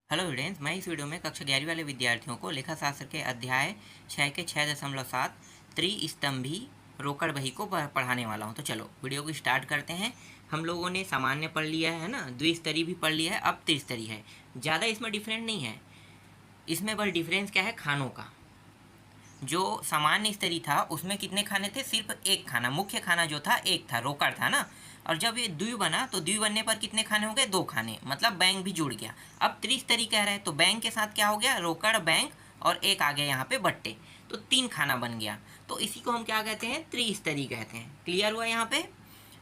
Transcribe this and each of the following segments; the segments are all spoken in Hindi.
हेलो स्टूडेंट्स, मैं इस वीडियो में कक्षा 11वीं वाले विद्यार्थियों को लेखा शास्त्र के अध्याय 6 के 6.7 त्रिस्तंभी रोकड़ बही को पढ़ाने वाला हूं। तो चलो वीडियो को स्टार्ट करते हैं। हम लोगों ने सामान्य पढ़ लिया है ना, द्विस्तरीय भी पढ़ लिया है, अब त्रिस्तरीय है। ज़्यादा इसमें डिफरेंट नहीं है। इसमें बस डिफरेंस क्या है, खानों का। जो सामान्य स्तरीय था उसमें कितने खाने थे? सिर्फ एक खाना, मुख्य खाना जो था एक था, रोकड़ था ना। और जब ये द्वि बना तो द्वि बनने पर कितने खाने हो गए? दो खाने, मतलब बैंक भी जुड़ गया। अब त्रिस्तरीय कह रहे हैं तो बैंक के साथ क्या हो गया? रोकड़, बैंक और एक आ गया यहाँ पे बट्टे, तो तीन खाना बन गया। तो इसी को हम क्या कहते हैं? त्रिस्तरीय कहते हैं। क्लियर हुआ यहाँ पे?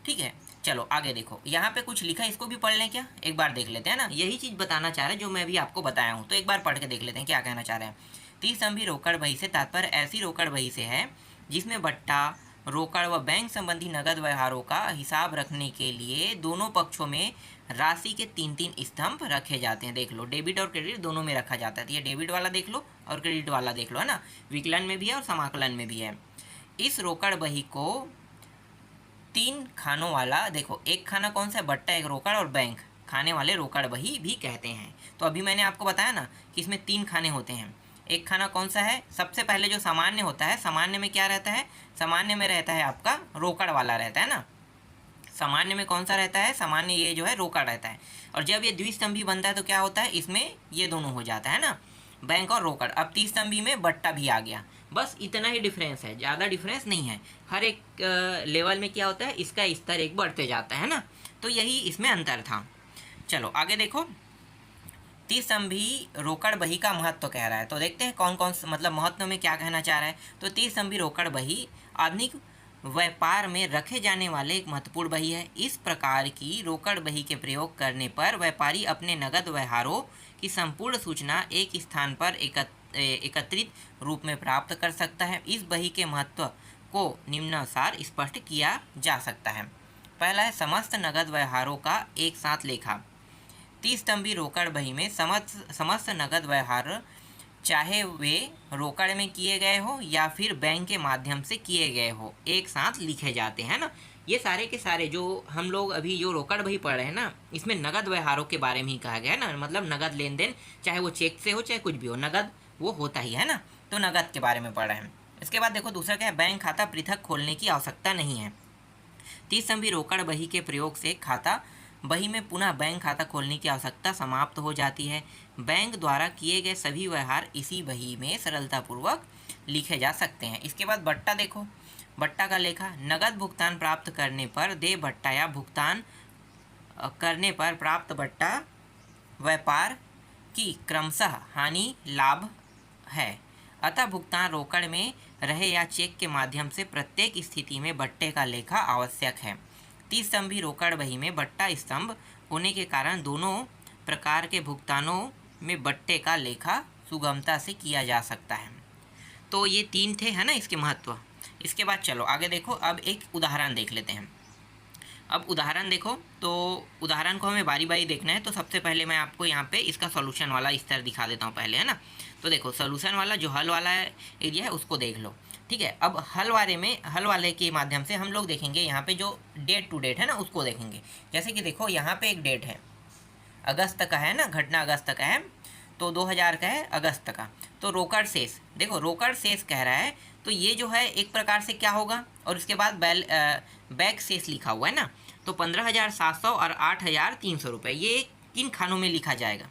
ठीक है, चलो आगे देखो। यहाँ पे कुछ लिखा है, इसको भी पढ़ लें क्या? एक बार देख लेते हैं ना। यही चीज़ बताना चाह रहे हैं जो मैं भी आपको बताया हूँ, तो एक बार पढ़ के देख लेते हैं क्या कहना चाह रहे हैं। त्रिस्तंभी रोकड़ बही से तात्पर्य ऐसी रोकड़ बही से है जिसमें बट्टा, रोकड़ व बैंक संबंधी नगद व्यवहारों का हिसाब रखने के लिए दोनों पक्षों में राशि के तीन तीन स्तंभ रखे जाते हैं। देख लो, डेबिट और क्रेडिट दोनों में रखा जाता है। तो ये डेबिट वाला देख लो और क्रेडिट वाला देख लो, है ना। विकलन में भी है और समाकलन में भी है। इस रोकड़ बही को तीन खानों वाला, देखो एक खाना कौन सा है? बट्टा, एक रोकड़ और बैंक, खाने वाले रोकड़ बही भी कहते हैं। तो अभी मैंने आपको बताया ना कि इसमें तीन खाने होते हैं। एक खाना कौन सा है? सबसे पहले जो सामान्य होता है, सामान्य में क्या रहता है? सामान्य में रहता है आपका रोकड़ वाला रहता है ना। सामान्य में कौन सा रहता है? सामान्य ये जो है रोकड़ रहता है। और जब ये द्विस्तंभी बनता है तो क्या होता है? इसमें ये दोनों हो जाता है ना, बैंक और रोकड़। अब त्रिस्तंभी में बट्टा भी आ गया। बस इतना ही डिफरेंस है, ज़्यादा डिफरेंस नहीं है। हर एक लेवल में क्या होता है? इसका स्तर एक बढ़ते जाता है ना। तो यही इसमें अंतर था। चलो आगे देखो। त्रिस्तंभी रोकड़ बही का महत्व कह रहा है, तो देखते हैं कौन कौन, मतलब महत्व में क्या कहना चाह रहा है। तो त्रिस्तंभी रोकड़ बही आधुनिक व्यापार में रखे जाने वाले एक महत्वपूर्ण बही है। इस प्रकार की रोकड़ बही के प्रयोग करने पर व्यापारी अपने नगद व्यवहारों की संपूर्ण सूचना एक स्थान पर एकत्रित रूप में प्राप्त कर सकता है। इस बही के महत्व को निम्नानुसार स्पष्ट किया जा सकता है। पहला है समस्त नगद व्यवहारों का एक साथ लेखा। त्रिस्तंभी रोकड़ बही में समस्त नगद व्यवहार, चाहे वे रोकड़ में किए गए हो या फिर बैंक के माध्यम से किए गए हो, एक साथ लिखे जाते हैं ना। ये सारे के सारे जो हम लोग अभी जो रोकड़ बही पढ़ रहे हैं ना, इसमें नगद व्यवहारों के बारे में ही कहा गया है ना। मतलब नगद लेन देन, चाहे वो चेक से हो चाहे कुछ भी हो, नगद वो होता ही है ना। तो नगद के बारे में पढ़ रहे हैं। इसके बाद देखो दूसरा क्या है? बैंक खाता पृथक खोलने की आवश्यकता नहीं है। त्रिस्तंभी रोकड़ बही के प्रयोग से खाता बही में पुनः बैंक खाता खोलने की आवश्यकता समाप्त हो जाती है। बैंक द्वारा किए गए सभी व्यवहार इसी बही में सरलतापूर्वक लिखे जा सकते हैं। इसके बाद बट्टा देखो। बट्टा का लेखा, नगद भुगतान प्राप्त करने पर देय बट्टा या भुगतान करने पर प्राप्त बट्टा व्यापार की क्रमशः हानि लाभ है। अतः भुगतान रोकड़ में रहे या चेक के माध्यम से प्रत्येक स्थिति में बट्टे का लेखा आवश्यक है। त्रिस्तंभी रोकड़ बही में बट्टा स्तंभ होने के कारण दोनों प्रकार के भुगतानों में बट्टे का लेखा सुगमता से किया जा सकता है। तो ये तीन थे, है ना, इसके महत्व। इसके बाद चलो आगे देखो। अब एक उदाहरण देख लेते हैं। अब उदाहरण देखो, तो उदाहरण को हमें बारी बारी देखना है। तो सबसे पहले मैं आपको यहाँ पे इसका सॉल्यूशन वाला स्तर दिखा देता हूँ पहले, है ना। तो देखो सॉल्यूशन वाला जो हल वाला एरिया है उसको देख लो, ठीक है। अब हल वाले के माध्यम से हम लोग देखेंगे यहाँ पे जो डेट टू डेट है ना, उसको देखेंगे। जैसे कि देखो यहाँ पे एक डेट है, अगस्त का है ना, घटना अगस्त का है, तो 2000 का है अगस्त का। तो रोकड़ शेष, देखो रोकड़ शेष कह रहा है, तो ये जो है एक प्रकार से क्या होगा, और इसके बाद बैक शेष लिखा हुआ है ना। तो 15,700 और 8,300 रुपये, ये किन खानों में लिखा जाएगा?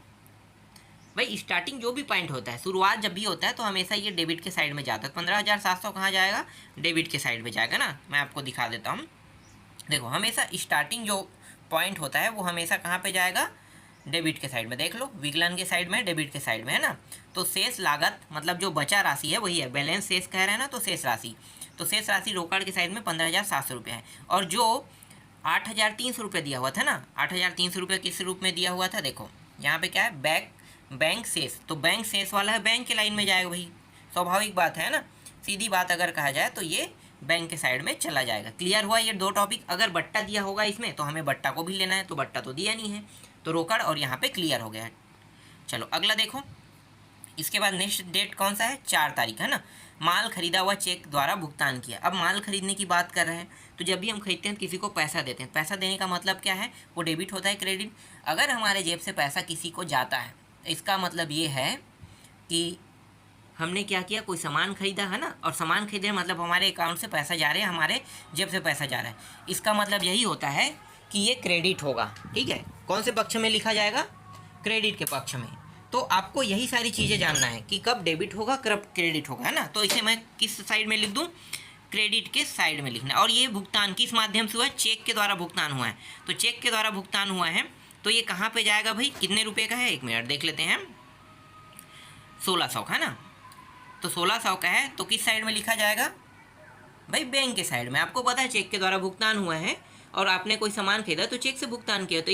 भाई स्टार्टिंग जो भी पॉइंट होता है, शुरुआत जब भी होता है तो हमेशा ये डेबिट के साइड में जाता है। 15,700 कहाँ जाएगा? डेबिट के साइड में जाएगा ना। मैं आपको दिखा देता हूँ। देखो हमेशा स्टार्टिंग जो पॉइंट होता है वो हमेशा कहाँ पे जाएगा? डेबिट के साइड में। देख लो, विकलन के साइड में, डेबिट के साइड में, है ना। तो शेष लागत, मतलब जो बचा राशि है वही है, बैलेंस शेष कह रहे हैं ना, तो शेष राशि। तो शेष राशि रोकड़ के साइड में 15,700 रुपये है। और जो 8,300 रुपये दिया हुआ था ना, 8,300 रुपये किस रूप में दिया हुआ था? देखो यहाँ पे क्या है? बैंक शेष। तो बैंक शेष वाला है, बैंक के लाइन में जाएगा भाई, स्वाभाविक बात है ना। सीधी बात अगर कहा जाए तो ये बैंक के साइड में चला जाएगा। क्लियर हुआ ये दो टॉपिक? अगर बट्टा दिया होगा इसमें तो हमें बट्टा को भी लेना है, तो बट्टा तो दिया नहीं है, तो रोकड़ और यहाँ पे क्लियर हो गया है। चलो अगला देखो। इसके बाद नेक्स्ट डेट कौन सा है? 4 तारीख, है ना। माल खरीदा हुआ चेक द्वारा भुगतान किया। अब माल खरीदने की बात कर रहे हैं, तो जब भी हम खरीदते हैं किसी को पैसा देते हैं, पैसा देने का मतलब क्या है? वो डेबिट होता है, क्रेडिट। अगर हमारे जेब से पैसा किसी को जाता है, इसका मतलब ये है कि हमने क्या किया, कोई सामान खरीदा है ना, और सामान खरीदे मतलब हमारे अकाउंट से पैसा जा रहा है, हमारे जेब से पैसा जा रहा है, इसका मतलब यही होता है कि ये क्रेडिट होगा। ठीक है, कौन से पक्ष में लिखा जाएगा, क्रेडिट के पक्ष में। तो आपको यही सारी चीज़ें जानना है कि कब डेबिट होगा कब क्रेडिट होगा, है ना। तो इसे मैं किस साइड में लिख दूँ, क्रेडिट के साइड में लिखना है। और ये भुगतान किस माध्यम से हुआ है, चेक के द्वारा भुगतान हुआ है। तो चेक के द्वारा भुगतान हुआ है तो ये कहाँ पे जाएगा भाई, कितने रुपए का है, 1 मिनट देख लेते हैं, 1600 का है ना। तो 1600 का है तो किस साइड में लिखा जाएगा भाई, बैंक के साइड में। आपको पता है चेक के द्वारा भुगतान हुआ है और आपने कोई सामान खरीदा तो चेक से भुगतान किया, तो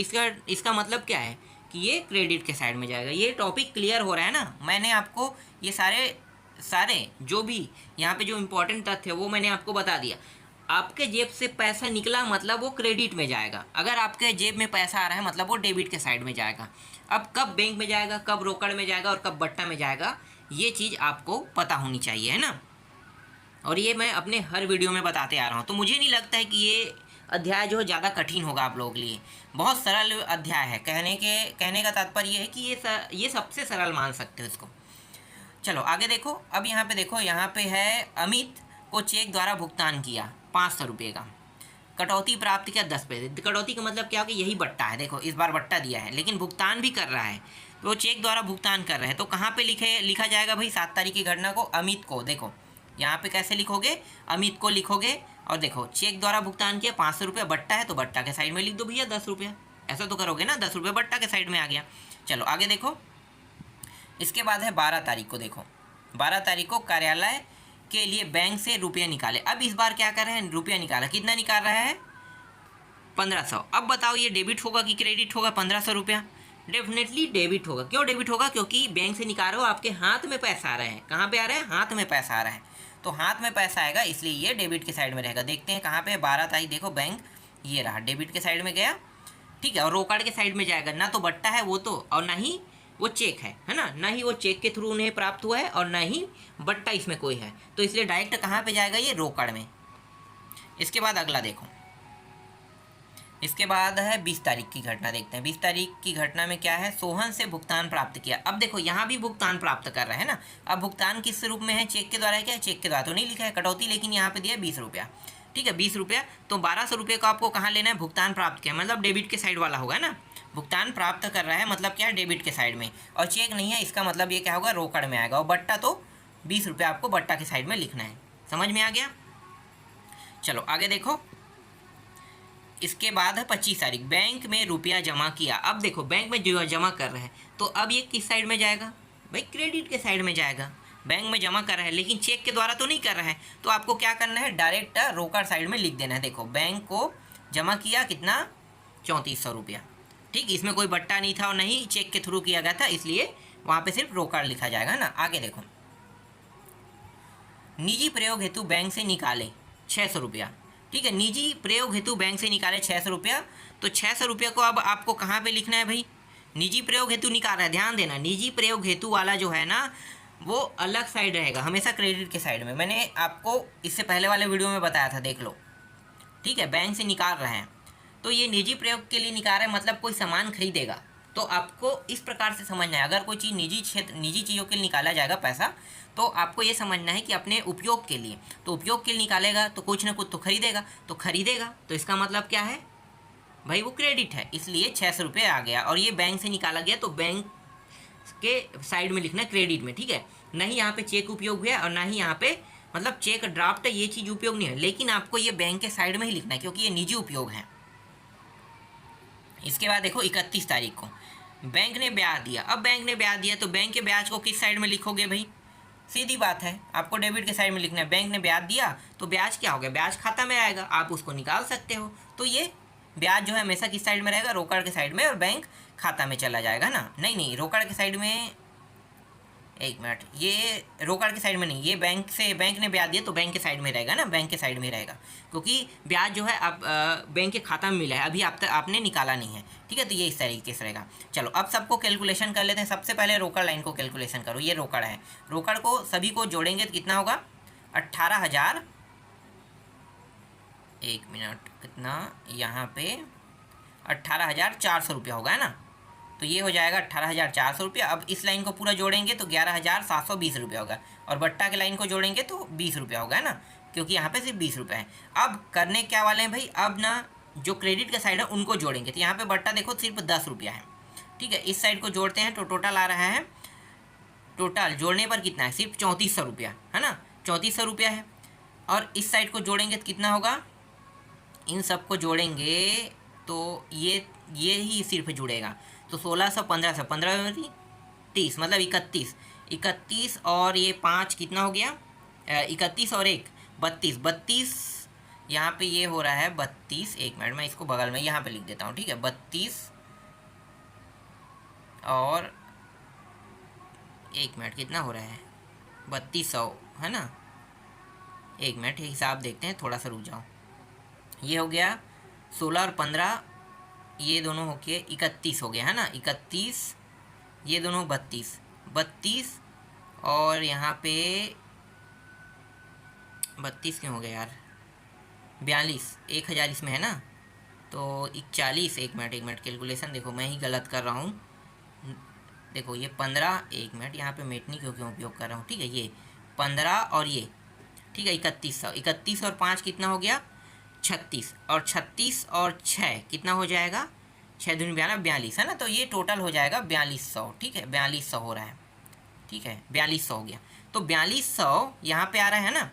इसका मतलब क्या है कि ये क्रेडिट के साइड में जाएगा। ये टॉपिक क्लियर हो रहा है ना। मैंने आपको ये सारे जो भी यहाँ पे जो इम्पोर्टेंट तथ्य है वो मैंने आपको बता दिया। आपके जेब से पैसा निकला मतलब वो क्रेडिट में जाएगा, अगर आपके जेब में पैसा आ रहा है मतलब वो डेबिट के साइड में जाएगा। अब कब बैंक में जाएगा, कब रोकड़ में जाएगा और कब बट्टा में जाएगा, ये चीज़ आपको पता होनी चाहिए, है ना। और ये मैं अपने हर वीडियो में बताते आ रहा हूँ। तो मुझे नहीं लगता है कि ये अध्याय जो है ज़्यादा कठिन होगा आप लोगों के लिए, बहुत सरल अध्याय है। कहने का तात्पर्य ये है कि ये सबसे सरल मान सकते हो इसको। चलो आगे देखो। अब यहाँ पे देखो, यहाँ पे है अमित को चेक द्वारा भुगतान किया 500 रुपये का, कटौती प्राप्त किया 10 पैसे। कटौती का मतलब क्या हो कि यही बट्टा है, देखो इस बार बट्टा दिया है लेकिन भुगतान भी कर रहा है, तो वो चेक द्वारा भुगतान कर रहे हैं। तो कहाँ पे लिखा जाएगा भाई, 7 तारीख की घटना को अमित को, देखो यहाँ पे कैसे लिखोगे, अमित को लिखोगे और देखो चेक द्वारा भुगतान किया 500 रुपये, बट्टा है तो बट्टा के साइड में लिख दो भैया 10 रुपया, ऐसा तो करोगे ना, 10 रुपये बट्टा के साइड में आ गया। चलो आगे देखो। इसके बाद है 12 तारीख को, देखो 12 तारीख को कार्यालय के लिए बैंक से रुपया निकाले। अब इस बार क्या कर रहे हैं, रुपया निकाला, कितना निकाल रहा है, 1500। अब बताओ ये डेबिट होगा कि क्रेडिट होगा, 1500 रुपया डेफिनेटली डेबिट होगा। क्यों डेबिट होगा, क्योंकि बैंक से निकाल रहे हो, आपके हाथ में पैसा आ रहा है। कहाँ पे आ रहा है, हाथ में पैसा आ रहा है, तो हाथ में पैसा आएगा इसलिए ये डेबिट के साइड में रहेगा। देखते हैं कहाँ पे 12 तारीख, देखो बैंक ये रहा, डेबिट के साइड में गया, ठीक है। और रोकड़ के साइड में जाएगा, ना तो बट्टा है वो तो, और ना ही वो चेक है ना, ना ही वो चेक के थ्रू उन्हें प्राप्त हुआ है और ना ही बट्टा इसमें कोई है, तो इसलिए डायरेक्ट कहाँ पे जाएगा, ये रोकड़ में। इसके बाद अगला देखो, इसके बाद है 20 तारीख की घटना, देखते हैं 20 तारीख की घटना में क्या है, सोहन से भुगतान प्राप्त किया। अब देखो यहाँ भी भुगतान प्राप्त कर रहे हैं ना। अब भुगतान किस रूप में है, चेक के द्वारा है क्या, चेक के द्वारा तो नहीं लिखा है कटौती, लेकिन यहाँ पे दिया 20 रुपया, ठीक है 20 रुपया। तो 1200 रुपये को आपको कहाँ लेना है, भुगतान प्राप्त किया मतलब डेबिट के साइड वाला होगा ना। भुगतान प्राप्त कर रहा है मतलब क्या है, डेबिट के साइड में, और चेक नहीं है इसका मतलब ये क्या होगा, रोकड़ में आएगा। और बट्टा तो 20 रुपया आपको बट्टा के साइड में लिखना है। समझ में आ गया। चलो आगे देखो। इसके बाद है 25 तारीख, बैंक में रुपया जमा किया। अब देखो बैंक में जो जमा कर रहे हैं तो अब ये किस साइड में जाएगा भाई, क्रेडिट के साइड में जाएगा। बैंक में जमा कर रहे हैं लेकिन चेक के द्वारा तो नहीं कर रहे हैं, तो आपको क्या करना है, डायरेक्ट रोकड़ साइड में लिख देना है। देखो बैंक को जमा किया कितना, 3400 रुपया, ठीक। इसमें कोई बट्टा नहीं था और नहीं चेक के थ्रू किया गया था, इसलिए वहाँ पे सिर्फ रोकड़ लिखा जाएगा ना। आगे देखो, निजी प्रयोग हेतु बैंक से निकाले 600 रुपया, ठीक है। निजी प्रयोग हेतु बैंक से निकाले 600 रुपया, तो 600 रुपया को अब आपको कहाँ पे लिखना है भाई, निजी प्रयोग हेतु निकाल रहा है, ध्यान देना। निजी प्रयोग हेतु वाला जो है ना वो अलग साइड रहेगा हमेशा, क्रेडिट के साइड में। मैंने आपको इससे पहले वाले वीडियो में बताया था, देख लो, ठीक है। बैंक से निकाल रहे हैं तो ये निजी प्रयोग के लिए निकाल रहे हैं, मतलब कोई सामान खरीदेगा, तो आपको इस प्रकार से समझना है। अगर कोई चीज़ निजी चीज़ों के लिए निकाला जाएगा पैसा, तो आपको ये समझना है कि अपने उपयोग के लिए, तो उपयोग के लिए निकालेगा तो कुछ ना कुछ तो खरीदेगा, तो इसका मतलब क्या है भाई, वो क्रेडिट है, इसलिए 600 रुपये आ गया। और ये बैंक से निकाला गया तो बैंक के साइड में लिखना क्रेडिट में, ठीक है। ना ही यहाँ पे चेक उपयोग हुआ और ना ही यहाँ पे मतलब चेक ड्राफ्ट ये चीज़ उपयोग नहीं है, लेकिन आपको ये बैंक के साइड में ही लिखना है क्योंकि ये निजी उपयोग है। इसके बाद देखो 31 तारीख को बैंक ने ब्याज दिया। अब बैंक ने ब्याज दिया तो बैंक के ब्याज को किस साइड में लिखोगे भाई, सीधी बात है, आपको डेबिट के साइड में लिखना है। बैंक ने ब्याज दिया तो ब्याज क्या हो गया, ब्याज खाता में आएगा, आप उसको निकाल सकते हो। तो ये ब्याज जो है हमेशा किस साइड में रहेगा, रोकड़ के साइड में, और बैंक खाता में चला जाएगा ना। नहीं रोकड़ के साइड में, एक मिनट, ये रोकड़ के साइड में नहीं, ये बैंक ने ब्याज दिया तो बैंक के साइड में रहेगा ना, बैंक के साइड में रहेगा, क्योंकि ब्याज जो है आप बैंक के खाता में मिला है, अभी आपने निकाला नहीं है, ठीक है। तो ये इस तरीके से रहेगा। चलो अब सबको कैलकुलेशन कर लेते हैं। सबसे पहले रोकड़ लाइन को कैलकुलेशन करो, ये रोकड़ है, रोकड़ को सभी को जोड़ेंगे तो कितना होगा, 18,000, एक मिनट, कितना यहाँ पे 18,400 रुपया होगा, है ना। तो ये हो जाएगा 18,400 रुपया। अब इस लाइन को पूरा जोड़ेंगे तो 11,720 रुपया होगा, और बट्टा के लाइन को जोड़ेंगे तो 20 रुपया होगा, है ना, क्योंकि यहाँ पे सिर्फ 20 रुपये है। अब करने क्या वाले हैं भाई, अब ना जो क्रेडिट का साइड है उनको जोड़ेंगे। तो यहाँ पे बट्टा देखो सिर्फ 10 रुपया है, ठीक है। इस साइड को जोड़ते हैं तो टोटल आ रहा है, टोटल जोड़ने पर कितना है, सिर्फ 3400 रुपया, है ना, 3400 रुपया है। और इस साइड को जोड़ेंगे तो कितना होगा, इन सब को जोड़ेंगे तो ये ही सिर्फ जुड़ेगा। तो 1600, 1500, 15 30, मतलब 31, 31 और ये 5 कितना हो गया, 31 और 1 32, 32 यहाँ पे ये हो रहा है 32। एक मिनट मैं इसको बगल में यहाँ पे लिख देता हूँ, ठीक है। 32 और 1 मिनट कितना हो रहा है, 3200, है ना। 1 मिनट हिसाब देखते हैं, थोड़ा सा रुक जाओ। ये हो गया 16 और 15, ये दोनों हो के 31 हो गया, है ना, 31, ये दोनों 32, 32 और यहाँ पे 32 क्यों हो गया यार, 42, 1000 इसमें है ना, तो 41, 1 मिनट कैलकुलेशन देखो मैं ही गलत कर रहा हूँ। देखो ये 15, 1 मिनट यहाँ पे मेटनी क्यों उपयोग कर रहा हूँ, ठीक है। ये 15 और ये, ठीक है, 3100, 31 और 5 कितना हो गया, 36, और 36 और 6 कितना हो जाएगा, 6 दूनी 42, है ना। तो ये टोटल हो जाएगा 4200, ठीक है, 4200 हो रहा है, ठीक है, 4200 हो गया। तो 4200 यहाँ पे आ रहा है ना,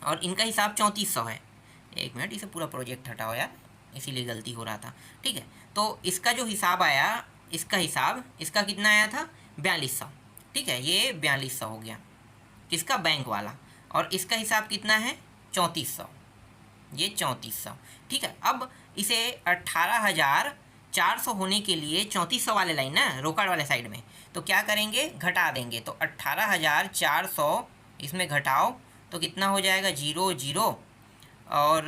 और इनका हिसाब 3400 है। 1 मिनट, इसे पूरा प्रोजेक्ट हटाओ यार, इसीलिए गलती हो रहा था, ठीक है। तो इसका जो हिसाब आया, इसका हिसाब, इसका कितना आया था, 4200, ठीक है, ये 4200 हो गया, किसका, बैंक वाला। और इसका हिसाब कितना है, 3400, ये 3400, ठीक है। अब इसे 18,400 होने के लिए 3400 वाले लाइन ना, रोकड़ वाले साइड में, तो क्या करेंगे, घटा देंगे। तो 18,400 इसमें घटाओ तो कितना हो जाएगा, 0 0, और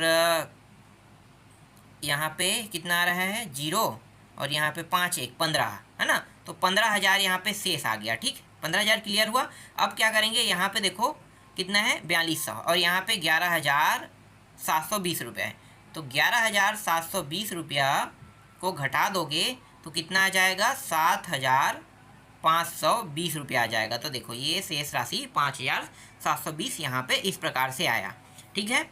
यहाँ पे कितना आ रहा है, 0, और यहाँ पे 5 1 15, है ना। तो 15,000 यहाँ पे शेष आ गया, ठीक, 15,000 क्लियर हुआ। अब क्या करेंगे, यहाँ पे देखो कितना है, 4200, और यहाँ पे 11,720 रुपया है। तो 11,720 रुपया को घटा दोगे तो कितना आ जाएगा, 7,520 रुपया आ जाएगा। तो देखो ये शेष राशि 5,720 यहाँ पे इस प्रकार से आया, ठीक है।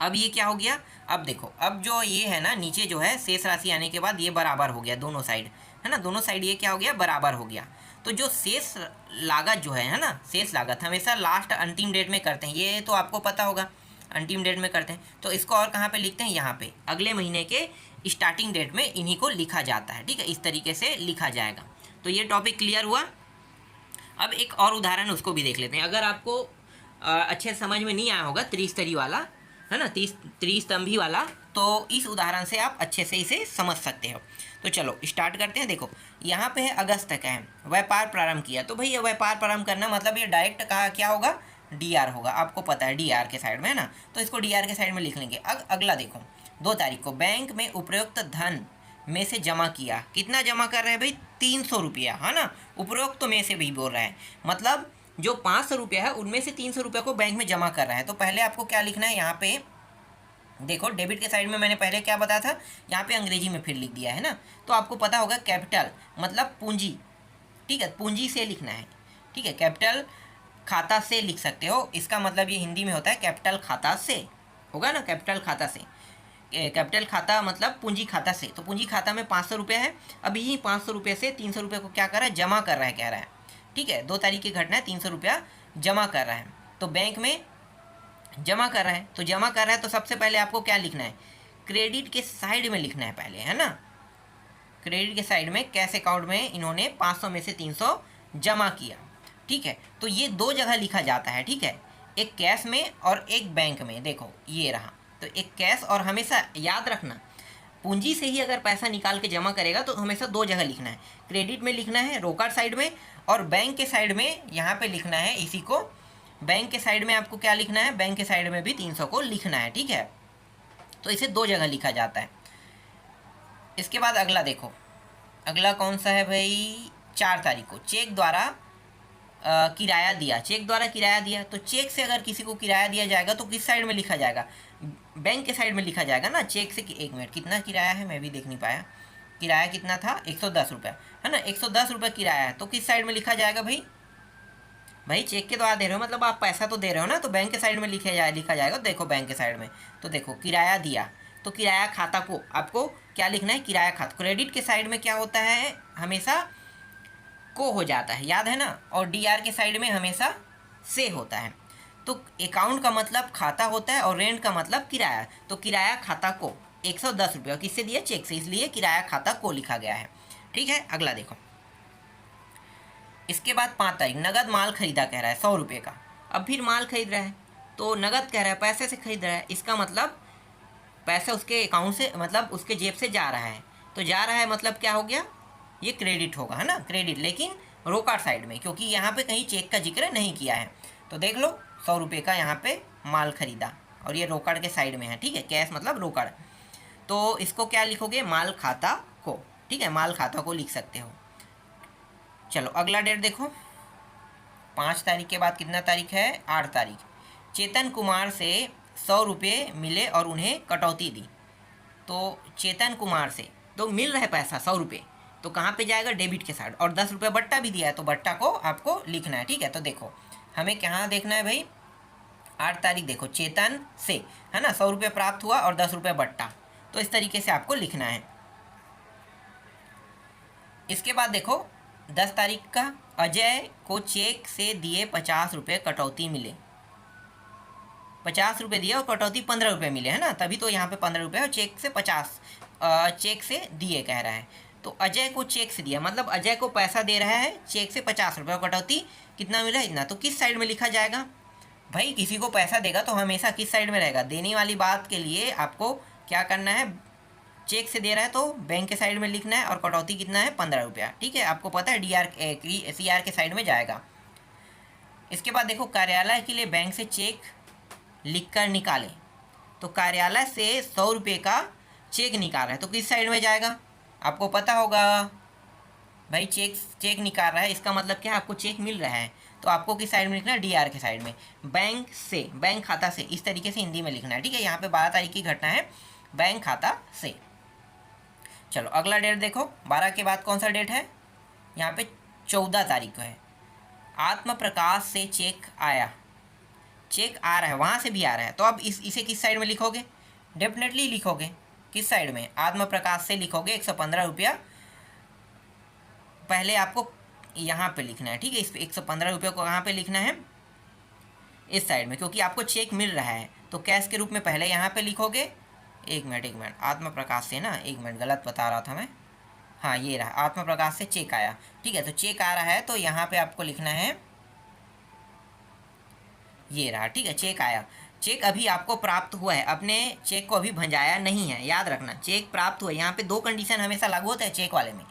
अब ये क्या हो गया, अब देखो, अब जो ये है ना नीचे जो है शेष राशि आने के बाद ये बराबर हो गया दोनों साइड, है ना, दोनों साइड ये क्या हो गया, बराबर हो गया। तो जो शेष लागत जो है ना, शेष लागत हमेशा लास्ट अंतिम डेट में करते हैं, ये तो आपको पता होगा, अंतिम डेट में करते हैं। तो इसको और कहाँ पे लिखते हैं, यहाँ पे अगले महीने के स्टार्टिंग डेट में इन्हीं को लिखा जाता है, ठीक है, इस तरीके से लिखा जाएगा। तो ये टॉपिक क्लियर हुआ। अब एक और उदाहरण उसको भी देख लेते हैं, अगर आपको अच्छे समझ में नहीं आया होगा त्रिस्तरीय वाला, है ना, त्रिस्तंभी वाला, तो इस उदाहरण से आप अच्छे से इसे समझ सकते हो। तो चलो स्टार्ट करते हैं। देखो यहाँ पे है अगस्त का है, व्यापार प्रारंभ किया। तो भाई ये व्यापार प्रारंभ करना मतलब ये डायरेक्ट कहा क्या होगा, डीआर होगा, आपको पता है डीआर के साइड में, है ना। तो इसको डीआर के साइड में लिख लेंगे। अगला देखो, 2 तारीख को बैंक में उपरोक्त धन में से जमा किया। कितना जमा कर रहे हैं भाई, 300 रुपया, है ना। उपरोक्त में से भी बोल रहा है, मतलब जो 500 रुपया है उनमें से 300 रुपया को बैंक में जमा कर रहा है। तो पहले आपको क्या लिखना है, यहाँ पे देखो डेबिट के साइड में मैंने पहले क्या बताया था, यहाँ पे अंग्रेजी में फिर लिख दिया है ना। तो आपको पता होगा कैपिटल मतलब पूंजी, ठीक है, पूंजी से लिखना है, ठीक है, कैपिटल खाता से लिख सकते हो। इसका मतलब ये हिंदी में होता है कैपिटल खाता से, होगा ना, कैपिटल खाता से। कैपिटल खाता मतलब पूंजी खाता से। तो पूंजी खाता में 500 रुपया है, अभी ही 500 रुपये से 300 रुपये को क्या कर रहा है, जमा कर रहा है, कह रहा है, ठीक है। 2 तारीख की घटना है, 300 रुपया जमा कर रहा है, तो बैंक में जमा कर रहा है। तो जमा कर रहा है तो सबसे पहले आपको क्या लिखना है, क्रेडिट के साइड में लिखना है पहले, है ना। क्रेडिट के साइड में कैश अकाउंट में इन्होंने 500 में से 300 जमा किया, ठीक है। तो ये 2 जगह लिखा जाता है, ठीक है, एक कैश में और एक बैंक में। देखो ये रहा, तो एक कैश, और हमेशा याद रखना पूंजी से ही अगर पैसा निकाल के जमा करेगा तो हमेशा 2 जगह लिखना है, क्रेडिट में लिखना है रोकड़ साइड में, और बैंक के साइड में यहाँ पे लिखना है इसी को। बैंक के साइड में आपको क्या लिखना है, बैंक के साइड में भी 300 को लिखना है, ठीक है। तो इसे 2 जगह लिखा जाता है। इसके बाद अगला देखो, अगला कौन सा है भाई, 4 तारीख को चेक द्वारा किराया दिया। चेक द्वारा किराया दिया, तो चेक से अगर किसी को किराया दिया जाएगा तो किस साइड में लिखा जाएगा, बैंक के साइड में लिखा जाएगा ना, चेक से। 1 मिनट, कितना किराया है मैं भी देख नहीं पाया, किराया कितना था 110 रुपये, है ना, 110 रुपये किराया है। तो किस साइड में लिखा जाएगा भाई? भाई चेक के द्वारा दे रहे हो, मतलब आप पैसा तो दे रहे हो ना, तो बैंक के साइड में लिखा जाएगा। देखो बैंक के साइड में, तो देखो किराया दिया, तो किराया खाता को आपको क्या लिखना है? किराया खाता। क्रेडिट के साइड में क्या होता है? हमेशा को हो जाता है, याद है ना, और डीआर के साइड में हमेशा से होता है। तो अकाउंट का मतलब खाता होता है और रेंट का मतलब किराया। तो किराया खाता को 110 रुपये, और किससे दिया? चेक से, इसलिए किराया खाता को लिखा गया है। ठीक है, अगला देखो। इसके बाद 5 तारीख, नगद माल खरीदा कह रहा है 100 रुपये का। अब फिर माल खरीद रहा है, तो नगद कह रहा है, पैसे से खरीद रहा है, इसका मतलब पैसा उसके अकाउंट से, मतलब उसके जेब से जा रहा है। तो जा रहा है मतलब क्या हो गया? ये क्रेडिट होगा, है ना, क्रेडिट, लेकिन रोकड़ साइड में, क्योंकि यहाँ पे कहीं चेक का जिक्र नहीं किया है। तो देख लो 100 रुपये का यहाँ पे माल खरीदा, और ये रोकड़ के साइड में है। ठीक है, कैश मतलब रोकड़। तो इसको क्या लिखोगे? माल खाता को। ठीक है, माल खाता को लिख सकते हो। चलो अगला डेट देखो। 5 तारीख के बाद कितना तारीख है? 8 तारीख। चेतन कुमार से 100 रुपये मिले और उन्हें कटौती दी। तो चेतन कुमार से तो मिल रहा है पैसा 100 रुपये, तो कहाँ पे जाएगा? डेबिट के साइड। और 10 रुपये बट्टा भी दिया है, तो बट्टा को आपको लिखना है। ठीक है, तो देखो हमें कहाँ देखना है भाई? 8 तारीख देखो, चेतन से, है ना, 100 रुपये प्राप्त हुआ और 10 रुपये बट्टा, तो इस तरीके से आपको लिखना है। इसके बाद देखो 10 तारीख का, अजय को चेक से दिए 50 रुपये कटौती मिले। 50 रुपये दिया और कटौती 15 रुपये मिले, है ना, तभी तो यहाँ पे 15 रुपये और चेक से 50, चेक से दिए कह रहा है। तो अजय को चेक से दिया, मतलब अजय को पैसा दे रहा है चेक से 50 रुपये, और कटौती कितना मिला? इतना। तो किस साइड में लिखा जाएगा भाई? किसी को पैसा देगा तो हमेशा किस साइड में रहेगा? देने वाली बात के लिए आपको क्या करना है? चेक से दे रहा है तो बैंक के साइड में लिखना है, और कटौती कितना है? 15 रुपया। ठीक है, आपको पता है डीआर सीआर के साइड में जाएगा। इसके बाद देखो, कार्यालय के लिए बैंक से चेक लिख कर निकाले। तो कार्यालय से 100 रुपये का चेक निकाल रहा है, तो किस साइड में जाएगा? आपको पता होगा भाई, चेक निकाल रहा है, इसका मतलब क्या है? आपको चेक मिल रहा है, तो आपको किस साइड में लिखना है? डीआर के साइड में। बैंक से, बैंक खाता से, इस तरीके से हिंदी में लिखना है। ठीक है, यहाँ पे 12 तारीख की घटना है, बैंक खाता से। चलो अगला डेट देखो, 12 के बाद कौन सा डेट है? यहाँ पे 14 तारीख को है। आत्म प्रकाश से चेक आया, चेक आ रहा है, वहाँ से भी आ रहा है, तो अब इसे किस साइड में लिखोगे? डेफिनेटली लिखोगे किस साइड में? आत्म प्रकाश से लिखोगे 115 रुपया, पहले आपको यहाँ पे लिखना है। ठीक है, इस 115 रुपये को कहाँ पे लिखना है? इस साइड में, क्योंकि आपको चेक मिल रहा है, तो कैश के रूप में पहले यहाँ पे लिखोगे। एक मिनट, आत्म प्रकाश से ना, एक मिनट गलत बता रहा था मैं। हाँ ये रहा, आत्म प्रकाश से चेक आया। ठीक है, तो चेक आ रहा है, तो यहाँ पे आपको लिखना है, ये रहा। ठीक है, चेक आया। चेक अभी आपको प्राप्त हुआ है, अपने चेक को अभी भंजाया नहीं है, याद रखना। चेक प्राप्त हुआ है, यहाँ पे 2 कंडीशन हमेशा लागू होता है चेक वाले में।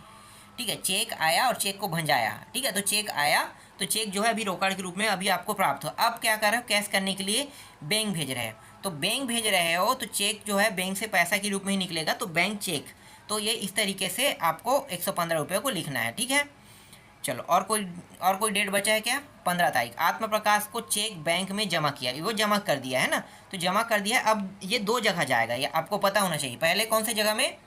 ठीक है, चेक आया और चेक को भंजाया। ठीक है, तो चेक आया, तो चेक जो है अभी रोकड़ के रूप में अभी आपको प्राप्त हुआ। अब क्या कर रहे हो? कैश करने के लिए बैंक भेज रहे हो, तो बैंक भेज रहे हो तो चेक जो है बैंक से पैसा के रूप में ही निकलेगा, तो बैंक चेक। तो ये इस तरीके से आपको 115 रुपये को लिखना है। ठीक है, चलो और कोई डेट बचा है क्या? 15 तारीख, आत्म प्रकाश को चेक बैंक में जमा किया, वो जमा कर दिया है ना, तो जमा कर दिया। अब ये 2 जगह जाएगा, ये आपको पता होना चाहिए। पहले कौन सी जगह में?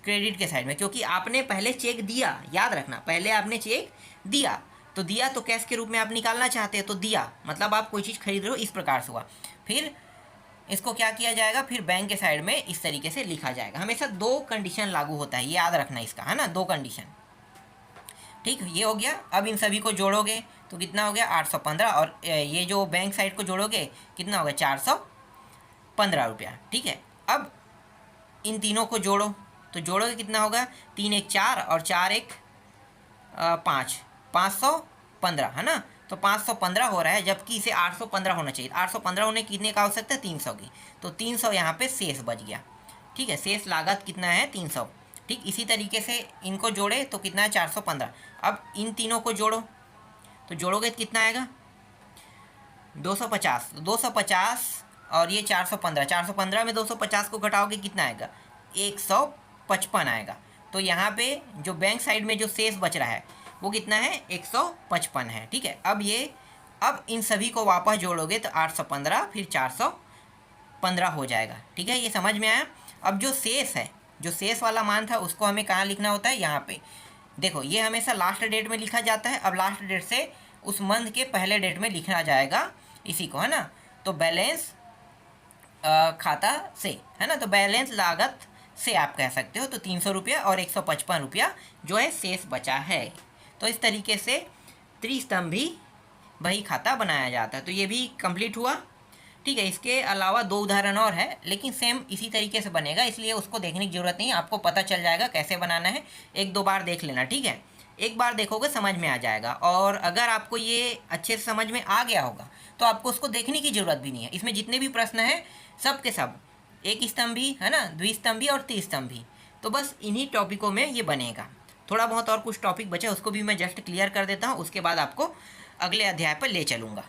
क्रेडिट के साइड में, क्योंकि आपने पहले चेक दिया, याद रखना, पहले आपने चेक दिया, तो दिया तो कैश के रूप में आप निकालना चाहते हैं, तो दिया मतलब आप कोई चीज़ खरीद रहे हो, इस प्रकार से हुआ। फिर इसको क्या किया जाएगा? फिर बैंक के साइड में इस तरीके से लिखा जाएगा। हमेशा 2 कंडीशन लागू होता है, ये याद रखना इसका, है ना, 2 कंडीशन। ठीक, ये हो गया। अब इन सभी को जोड़ोगे तो कितना हो गया? 815, और ये जो बैंक साइड को जोड़ोगे कितना होगा? 415 रुपया। ठीक है, अब इन तीनों को जोड़ो, तो जोड़ोगे कितना होगा? 3 1 4 और 4 1 5, 515, है ना, तो 515 हो रहा है, जबकि इसे 815 होना चाहिए। 815 होने कितने का आवश्यकता है? 300 की, तो 300 यहाँ पे शेष बच गया। ठीक है, शेष लागत कितना है? 300। ठीक, इसी तरीके से इनको जोड़े तो कितना है? 415। अब इन तीनों को जोड़ो, तो जोड़ोगे तो कितना आएगा? 250। 250 और ये 415, 415 में 250 को घटाओगे कितना आएगा? 155 आएगा। तो यहाँ पे जो बैंक साइड में जो शेष बच रहा है वो कितना है? 155 है। ठीक है, अब इन सभी को वापस जोड़ोगे तो 815 फिर 415 हो जाएगा। ठीक है, ये समझ में आया? अब जो शेष है जो शेष वाला मान था उसको हमें कहाँ लिखना होता है, यहाँ पे। देखो ये हमेशा लास्ट डेट में लिखा जाता है। अब लास्ट डेट से उस मंथ के पहले डेट में लिखना जाएगा इसी को, है ना। तो बैलेंस खाता से, है ना, तो बैलेंस लागत से आप कह सकते हो। तो 300 रुपया और 155 रुपया जो है शेष बचा है। तो इस तरीके से त्रिस्तंभी बही खाता बनाया जाता है। तो ये भी कंप्लीट हुआ। ठीक है, इसके अलावा 2 उदाहरण और है, लेकिन सेम इसी तरीके से बनेगा, इसलिए उसको देखने की ज़रूरत नहीं, आपको पता चल जाएगा कैसे बनाना है। 1-2 बार देख लेना, ठीक है। एक बार देखोगे समझ में आ जाएगा। और अगर आपको ये अच्छे से समझ में आ गया होगा तो आपको उसको देखने की ज़रूरत भी नहीं है। इसमें जितने भी प्रश्न हैं सब के सब एक स्तंभी, है ना, द्विस्तंभी और त्रिस्तंभी, तो बस इन्हीं टॉपिकों में ये बनेगा। थोड़ा बहुत और कुछ टॉपिक बचा, उसको भी मैं जस्ट क्लियर कर देता हूँ, उसके बाद आपको अगले अध्याय पर ले चलूँगा।